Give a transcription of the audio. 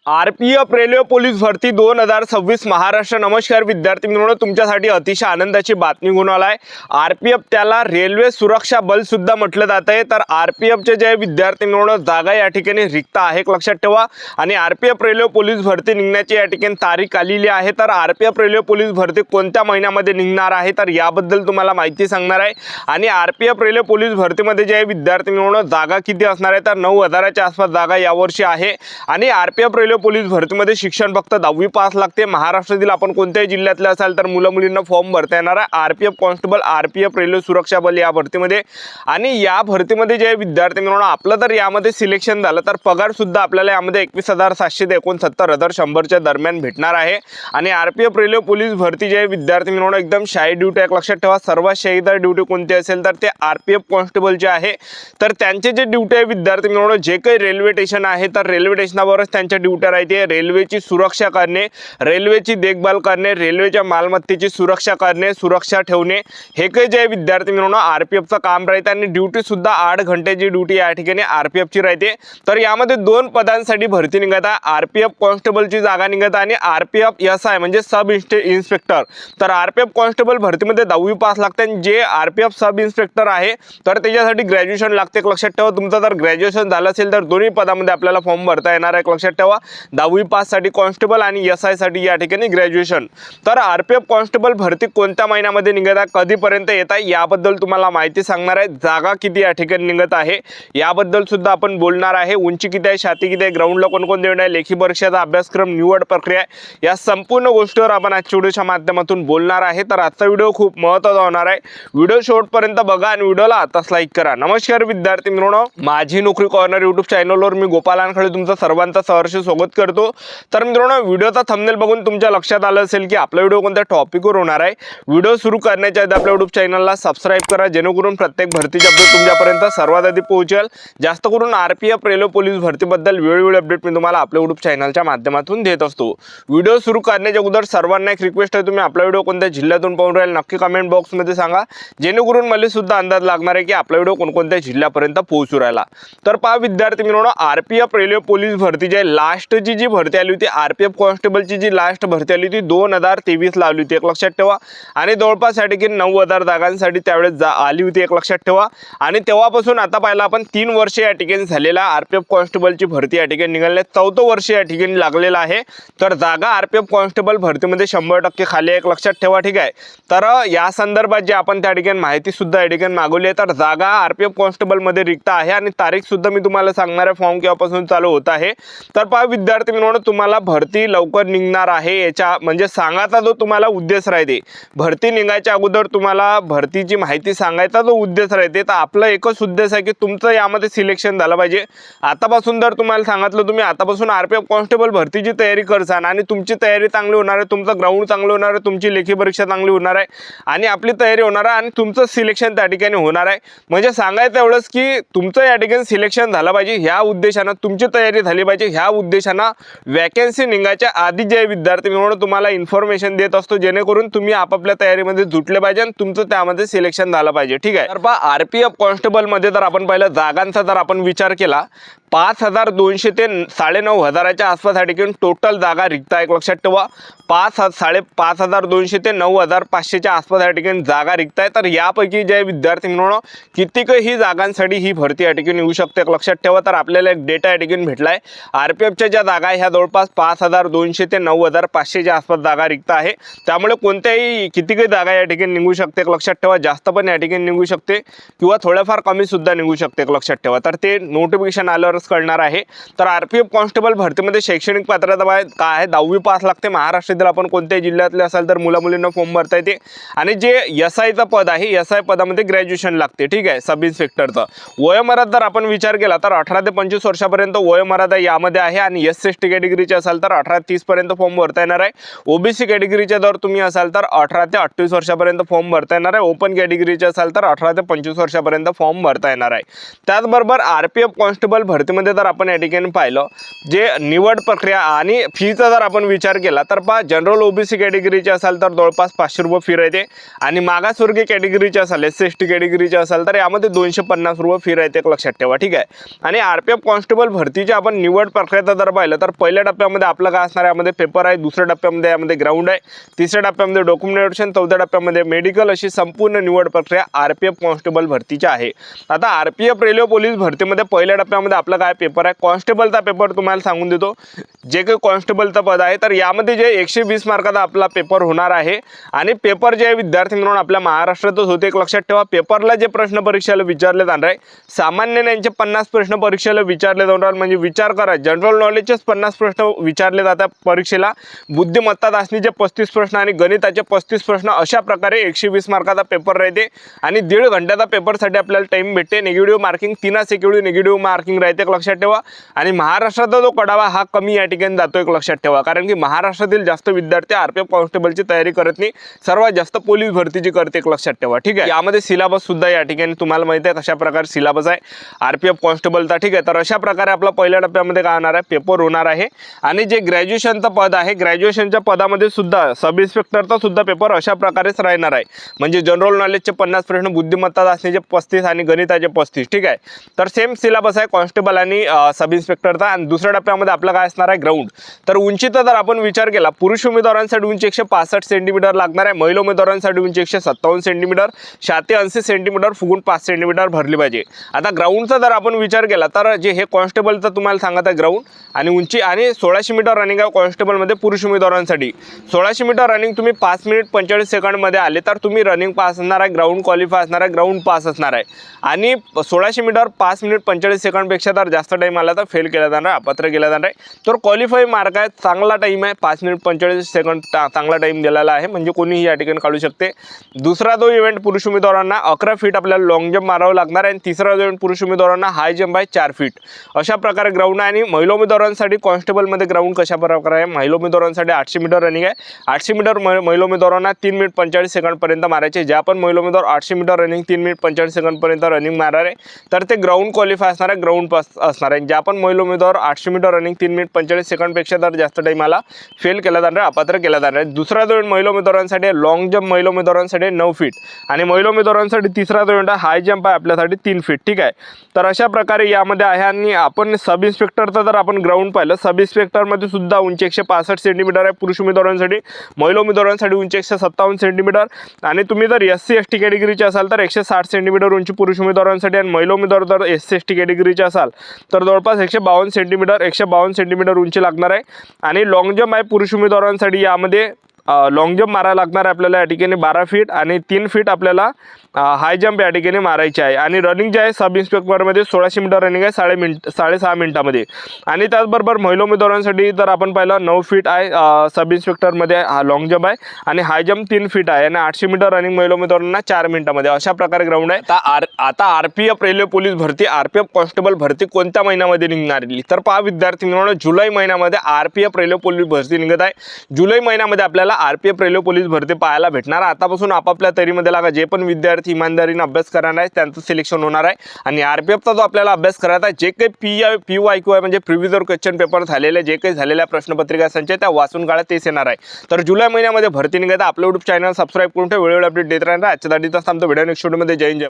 RPF railway police भरती 2026 महाराष्ट्र। नमस्कार विद्यार्थी मित्रांनो, तुमच्यासाठी अतिशय आनंदाची बातमी घेऊन आलाय। आरपीएफ त्याला रेल्वे सुरक्षा बल सुद्धा म्हटलं जात आहे। तर आरपीएफचे जे विद्यार्थी मित्रांनो जागा या ठिकाणी रिक्त आहे, लक्षात ठेवा। आणि आरपीएफ रेल्वे पोलीस भरती निघण्याची या ठिकाणी तारीख आलेली आहे। तर आरपीएफ रेल्वे पोलीस भरती कोणत्या महिन्यामध्ये निघणार आहे तर याबद्दल तुम्हाला माहिती सांगणार आहे। आणि आरपीएफ रेल्वे पोलीस भरतीमध्ये जे विद्यार्थी मित्रांनो जागा किती असणार आहे तर 9,000च्या आसपास जागा यावर्षी आहे। आणि आरपीएफ रेल्वे पोलीस भरतीमध्ये शिक्षण फक्त 10वी पास लागते। महाराष्ट्रातील आपण कोणत्याही जिल्ह्यातले असाल तर मुलं मुलींना फॉर्म भरता येणार आहे आरपीएफ कॉन्स्टेबल, आरपीएफ रेल्वे सुरक्षा बल या भरतीमध्ये। आणि या भरतीमध्ये जे विद्यार्थी मित्रांनो आपलं तर यामध्ये सिलेक्शन झालं तर पगार सुद्धा आपल्याला यामध्ये 21,700 ते 69,100च्या दरम्यान भेटणार आहे। आणि आरपीएफ रेल्वे पोलीस भरती जे विद्यार्थी मित्रांनो एकदम शाही ड्यूटी आहे, लक्षात ठेवा। सर्वात शाहीदार ड्यूटी कोणती असेल तर ते आरपीएफ कॉन्स्टेबलचे आहे। तर त्यांचे जे ड्यूटी आहे विद्यार्थी मित्रांनो जे काही रेल्वे स्टेशन आहे तर रेल्वे स्टेशनावरच त्यांच्या ड्यूटी राहते। रेल्वेची सुरक्षा करणे, रेल्वेची देखभाल करणे, रेल्वेच्या मालमत्तेची सुरक्षा करणे, सुरक्षा ठेवणे, हे काही जे विद्यार्थी मित्रांनो आरपीएफचं काम राहते। आणि ड्यूटी सुद्धा 8 घंटेची ड्यूटी या ठिकाणी आरपीएफची राहते। तर यामध्ये 2 पदांसाठी भरती निघत आहे। आरपीएफ कॉन्स्टेबलची जागा निघत आहे आणि आरपीएफ एसआय म्हणजे सब इन्स्पेक्टर। तर आरपीएफ कॉन्स्टेबल भरतीमध्ये 10वी पास लागते आणि जे आरपीएफ सब इन्स्पेक्टर आहे तर त्याच्यासाठी ग्रॅज्युएशन लागते, लक्षात ठेवा। तुमचं जर ग्रॅज्युएशन झालं असेल तर दोन्ही पदामध्ये आपल्याला फॉर्म भरता येणार आहे, लक्षात ठेवा। 10वी पास साठी कॉन्स्टेबल आणि एसआय साठी या ठिकाणी ग्रॅज्युएशन। तर आरपीएफ कॉन्स्टेबल भरती कोणत्या महिन्यामध्ये निघत आहे, कधीपर्यंत येत आहे याबद्दल तुम्हाला माहिती सांगणार आहे। जागा किती या ठिकाणी निघत आहे याबद्दल सुद्धा आपण बोलणार आहे। उंची किती आहे, छाती किती आहे, ग्राउंडला कोण देणार आहे, लेखी परीक्षेचा अभ्यासक्रम, निवड प्रक्रिया, या संपूर्ण गोष्टीवर आपण आजच्या व्हिडिओच्या माध्यमातून बोलणार आहे। तर आजचा व्हिडिओ खूप महत्त्वाचा होणार आहे। व्हिडिओ शेवटपर्यंत बघा आणि व्हिडिओला आताच लाईक करा। नमस्कार विद्यार्थी मित्रांनो, माझी नोकरी कॉर्नर यूट्यूब चॅनलवर मी गोपाल वानखळे तुमचं सर्वांचं सहर्ष स्वागत करतो। तर मित्रांनो व्हिडिओचा थंबनेल बघून तुमच्या लक्षात आलं असेल की आपला व्हिडिओ कोणत्या टॉपिकवर होणार आहे। व्हिडिओ सुरू करण्याच्या आधी आपल्या यूट्यूब चॅनलला सबस्क्राइब करा, जेणेकरून प्रत्येक भरतीची अपडेट तुमच्यापर्यंत सर्वात आधी पोहोचेल। जास्त करून आरपीएफ रेल्वे पोलीस भरतीबद्दल वेळोवेळी अपडेट मी तुम्हाला आपल्या यूट्यूब चॅनलच्या माध्यमातून देत असतो। व्हिडिओ सुरू करण्याच्या अगोदर सर्वांना एक रिक्वेस्ट आहे, तुम्ही आपला व्हिडिओ कोणत्या जिल्ह्यातून पाहून राहील नक्की कमेंट बॉक्समध्ये सांगा, जेणेकरून मला सुद्धा अंदाज लागणार आहे की आपला व्हिडिओ कोणकोणत्या जिल्ह्यापर्यंत पोहोचू राहिला। तर पहा विद्यार्थी मित्रांनो, आरपीएफ रेल्वे पोलीस भरती जे लास्टची जी भरती आली होती आरपीएफ कॉन्स्टेबलची जी लास्ट भरती आली होती 2023 ला आली होती, एक लक्षात ठेवा। आणि जवळपास या ठिकाणी 9,000 जागांसाठी त्यावेळेस आली होती, एक लक्षात ठेवा। आणि तेव्हापासून आता पाहिलं आपण 3 वर्ष या ठिकाणी झालेला आरपीएफ कॉन्स्टेबलची भरती या ठिकाणी निघाली, 4थं वर्ष या ठिकाणी लागलेलं आहे। तर जागा आरपीएफ कॉन्स्टेबल भरतीमध्ये 100% खाली, एक लक्षात ठेवा, ठीक आहे। तर या संदर्भात जे आपण त्या ठिकाणी माहिती सुद्धा या ठिकाणी मागवली आहे। तर जागा आरपीएफ कॉन्स्टेबल मध्ये रिक्त आहे आणि तारीख सुद्धा मी तुम्हाला सांगणार आहे फॉर्म केव्हापासून चालू होत आहे। तर पहा विद्यार्थी मित्रांनो, तुम्हाला भरती लवकर निघणार आहे याच्या म्हणजे सांगायचा जो तुम्हाला उद्देश राहते, भरती निघायच्या अगोदर तुम्हाला भरतीची माहिती सांगायचा जो उद्देश राहते, तर आपला एकच उद्देश आहे की तुमचं यामध्ये सिलेक्शन झालं पाहिजे। आतापासून जर तुम्हाला सांगितलं तुम्ही आतापासून आरपीएफ कॉन्स्टेबल भरतीची तयारी करसान आणि तुमची तयारी चांगली होणार आहे, तुमचं ग्राउंड चांगलं होणार आहे, तुमची लेखी परीक्षा चांगली होणार आहे आणि आपली तयारी होणार आहे आणि तुमचं सिलेक्शन त्या ठिकाणी होणार आहे। म्हणजे सांगायचं एवढंच की तुमचं या ठिकाणी सिलेक्शन झालं पाहिजे, ह्या उद्देशानं तुमची तयारी झाली पाहिजे। ह्या उद्देशानं वॅकन्सी निघायच्या आधी जे विद्यार्थी मित्रांनो तुम्हाला इन्फॉर्मेशन देत असतो, जेणेकरून तुम्ही आपापल्या तयारीमध्ये जुटले पाहिजे आणि तुमचं त्यामध्ये सिलेक्शन झालं पाहिजे, ठीक आहे। तर पहा आरपीएफ कॉन्स्टेबल मध्ये जर आपण पाहिलं जागांचा जर आपण विचार केला 5,200 ते 9,500च्या आसपास या ठिकाणी टोटल जागा रिक्त आहे, लक्षात ठेवा। 5,200 ते 9,500च्या आसपास या ठिकाणी जागा रिक्त आहे। तर यापैकी जे विद्यार्थी मित्रांनो कितीकही जागांसाठी ही भरती या ठिकाणी येऊ शकते, लक्षात ठेवा। तर आपल्याला एक डेटा या ठिकाणी भेटलाय, आरपीएफच्या ज्या जागा ह्या जवळपास 5,200 ते 9,500च्या आसपास जागा रिक्त आहे। त्यामुळे कोणत्याही कितीकही जागा या ठिकाणी निघू शकते, लक्षात ठेवा। जास्त पण या ठिकाणी निघू शकते किंवा थोड्याफार कमी सुद्धा निघू शकते, लक्षात ठेवा। तर ते नोटिफिकेशन आल्यावर कळणार आहे। तर आरपीएफ कॉन्स्टेबल भरतीमध्ये शैक्षणिक पात्रता काय आहे, 10वी पास लागते। महाराष्ट्रातील आपण कोणत्याही जिल्ह्यातले असाल तर मुला मुलींना फॉर्म भरता येते। आणि जे एसआयचं पद आहे एसआय पदामध्ये ग्रॅज्युएशन लागते, ठीक आहे, सब इन्स्पेक्टरचं। वयोमर्यादा जर आपण विचार केला तर 18 ते 25 वर्षापर्यंत वयोमर्यादा यामध्ये आहे। आणि एससी कॅटेगरीचे असाल तर 18 ते 30 पर्यंत फॉर्म भरता येणार आहे। ओबीसी कॅटेगरीचे जर तुम्ही असाल तर 18 ते 28 वर्षापर्यंत फॉर्म भरता येणार आहे। ओपन कॅटेगरीचे असाल तर 18 ते 25 वर्षापर्यंत फॉर्म भरता येणार आहे। त्याचबरोबर आरपीएफ कॉन्स्टेबल भरती भरतीमध्ये जर आपण या ठिकाणी पाहिलं जे निवड प्रक्रिया आणि फीचा जर आपण विचार केला तर पहा जनरल ओबीसी कॅटेगरीचे असाल तर जवळपास 500 रुपये फी राहते आणि मागासवर्गीय कॅटेगरीचे असाल SC/ST कॅटेगरीचे असाल तर यामध्ये 250 रुपये फी राहते, लक्षात ठेवा, ठीक आहे। आणि RPF कॉन्स्टेबल भरतीची आपण निवड प्रक्रिया जर पाहिलं तर पहिल्या टप्प्यामध्ये आपलं काय असणार आहे, यामध्ये पेपर आहे, दुसऱ्या टप्प्यामध्ये यामध्ये ग्राउंड आहे, तिसऱ्या टप्प्यामध्ये डॉक्युमेंटेशन, चौथ्या टप्प्यामध्ये मेडिकल, अशी संपूर्ण निवड प्रक्रिया RPF कॉन्स्टेबल भरतीची आहे। आता RPF रेल्वे पोलीस भरतीमध्ये पहिल्या टप्प्यामध्ये आपला काय पेपर आहे, कॉन्स्टेबलचा पेपर तुम्हाला सांगून देतो। जे काही कॉन्स्टेबलचं पद आहे तर यामध्ये जे 120 मार्काचा आपला पेपर होणार आहे आणि पेपर जे विद्यार्थी म्हणून आपल्या महाराष्ट्रातच होते, एक लक्षात ठेवा। पेपरला जे प्रश्न परीक्षेला विचारले जाणार आहे सामान्य यांचे 50 प्रश्न परीक्षेला विचारले जाणार, म्हणजे विचार करा जनरल नॉलेजचेच 50 प्रश्न विचारले जातात परीक्षेला, बुद्धिमत्ता चाचणीचे 35 प्रश्न आणि गणिताचे 35 प्रश्न, अशा प्रकारे 120 मार्काचा पेपर राहते आणि 1.5 घंट्याचा पेपरसाठी आपल्याला टाइम भेटते। Negative marking 3 second negative marking राहते, एक लक्षात ठेवा। आणि महाराष्ट्राचा जो कडावा हा कमी या ठिकाणी जातो, एक लक्षात ठेवा, कारण की महाराष्ट्रातील जास्त विद्यार्थी RPF कॉन्स्टेबलची तयारी करत नाही, सर्वात जास्त पोलीस भरतीची करते, एक लक्षात ठेवा, ठीक आहे। यामध्ये सिलेबस सुद्धा या ठिकाणी तुम्हाला माहिती आहे कशा प्रकारे सिलेबस आहे RPF कॉन्स्टेबलचा, ठीक आहे। तर अशा प्रकारे आपला पहिल्या टप्प्यामध्ये काय होणार आहे, पेपर होणार आहे। आणि जे ग्रॅज्युएशनचं पद आहे, ग्रॅज्युएशनच्या पदामध्ये सुद्धा सब इन्स्पेक्टरचा सुद्धा पेपर अशा प्रकारेच राहणार आहे, म्हणजे जनरल नॉलेजचे 50 प्रश्न, बुद्धिमत्ता चाचणीचे 35 आणि गणिताचे 35, ठीक आहे। तर सेम सिलेबस आहे कॉन्स्टेबल आणि सब इन्स्पेक्टरचा। आणि दुसऱ्या टप्प्यामध्ये आपला काय असणार आहे, ग्राउंड। तर उंचीचा जर आपण विचार केला, पुरुष उमेदवारांसाठी उंची 165 सेंटीमीटर लागणार आहे, महिला उमेदवारांसाठी उंची 157 सेंटीमीटर, छाती 80 सेंटीमीटर, फुगून 5 सेंटीमीटर भरली पाहिजे। आता ग्राउंडचा जर आपण विचार केला तर जे हे कॉन्स्टेबलचं तुम्हाला सांगत आहे ग्राउंड आणि उंची आणि 1600 मीटर रनिंग आहे कॉन्स्टेबलमध्ये पुरुष उमेदवारांसाठी। 1600 मीटर रनिंग तुम्ही 5 मिनिट 45 सेकंडमध्ये आले तर तुम्ही रनिंग पास असणार आहे, ग्राउंड क्वालिफाय असणार आहे, ग्राउंड पास असणार आहे। आणि 1600 मीटर 5 मिनिट 45 सेकंडपेक्षा तर जास्त टाईम आला तर फेल केला जाणार, अपात्र केला जाणार आहे। तर क्वालिफाय मार्क आहे, चांगला टाईम आहे, 5 मिनिट 45 सेकंड चांगला टाईम दिलेला आहे, म्हणजे कोणीही या ठिकाणी काढू शकते। दुसरा जो इव्हेंट पुरुष उमेदवारांना 11 फीट आपल्याला लॉंग जंप मारावं लागणार आहे आणि तिसरा जो इव्हेंट पुरुष उमेदवारांना हाय जंप आहे 4 फीट, अशा प्रकारे ग्राउंड आहे। आणि महिला उमेदवारांसाठी कॉन्स्टेबलमध्ये ग्राउंड कशा प्रकारे आहे, महिला उमेदवारांसाठी 800 मीटर रनिंग आहे, 800 मीटर महिला उमेदवारांना 3 मिनिट 45 सेकंडपर्यंत मारायचे। ज्या पण महिला उमेदवार 800 मीटर रनिंग 3 मिनिट 45 सेकंडपर्यंत रनिंग मारणार आहे तर ते ग्राउंड क्वालिफाय असणार आहे, ग्राउंड पास असणार आहे। ज्या पण महिला उमेदवार 800 मीटर रनिंग 3 मिनिट 45 सेकंडपेक्षा तर जास्त टाईम आला फेल केला जाणार, अपात्र केला जाणार आहे। दुसरा जो महिला उमेदवारांसाठी लॉंग जंप महिला उमेदवारांसाठी 9 फीट आणि महिला उमेदवारांसाठी तिसरा जो इव्हेंट हाय जंप आहे आपल्यासाठी 3 फीट, ठीक आहे। तर अशा प्रकारे यामध्ये आहे। आणि आपण सब इन्स्पेक्टरचा जर आपण ग्राउंड पाहिलं, सब इन्स्पेक्टरमध्ये सुद्धा उंची 165 सेंटीमीटर आहे पुरुष उमेदवारांसाठी, महिला उमेदवारांसाठी उंची 157 सेंटीमीटर आणि तुम्ही जर SC/ST कॅटेगरीचे असाल तर 160 सेंटीमीटर उंची पुरुष उमेदवारांसाठी आणि महिला उमेदवार जर SC/ST कॅटेगरीचे असाल तर जवळपास 152 सेंटीमीटर उंची लागणार आहे। आणि लॉंग जंप आहे पुरुष उमेदवारांसाठी, यामध्ये लॉंग जंप मारायला लागणार आहे आपल्याला या ठिकाणी 12 फीट आणि 3 फीट आपल्याला हाय जंप या ठिकाणी मारायचे आहे। आणि रनिंग जे आहे सब इन्स्पेक्टरमध्ये 1600 मीटर रनिंग आहे 6.5 मिनिटामध्ये। आणि त्याचबरोबर महिला उमेदवारांसाठी जर आपण पाहिलं 9 फीट आहे सब इन्स्पेक्टरमध्ये हा लॉंग जंप आहे आणि हाय जंप 3 फीट आहे आणि 800 मीटर रनिंग महिला उमेदवारांना 4 मिनिटामध्ये, अशा प्रकारे ग्राउंड आहे। आता RPF रेल्वे पोलीस भरती RPF कॉन्स्टेबल भरती कोणत्या महिन्यामध्ये निघणार आहे तर पहा विद्यार्थी मित्रांनो, जुलै महिन्यामध्ये RPF रेल्वे पोलीस भरती निघत आहे। जुलै महिन्यामध्ये आपल्याला RPF रेल्वे पोलीस भरती पाहायला भेटणार। आतापासून आपापल्या तयारीमध्ये लागा, जे पण विद्यार्थी इमानदारीने अभ्यास करणार आहे त्यांचं सिलेक्शन होणार आहे। आणि RPFचा जो आपल्याला अभ्यास करायचा आहे, जे काही PYQ आहे म्हणजे प्रिव्हियस इयर क्वेश्चन पेपर झालेले, जे काही झालेल्या प्रश्नपत्रिका संचय त्या वाचून काढा, तेच येणार आहे। तर जुलै महिन्यामध्ये भरती निघत आहे। आपलं YouTube चॅनल सबस्क्राईब करून ठेवा, वेळोवेळी अपडेट देत राहणार। आजच्या दाटीचा थांबतो, व्हिडिओ नेक्स्ट व्हिडिओमध्ये जय हिंद।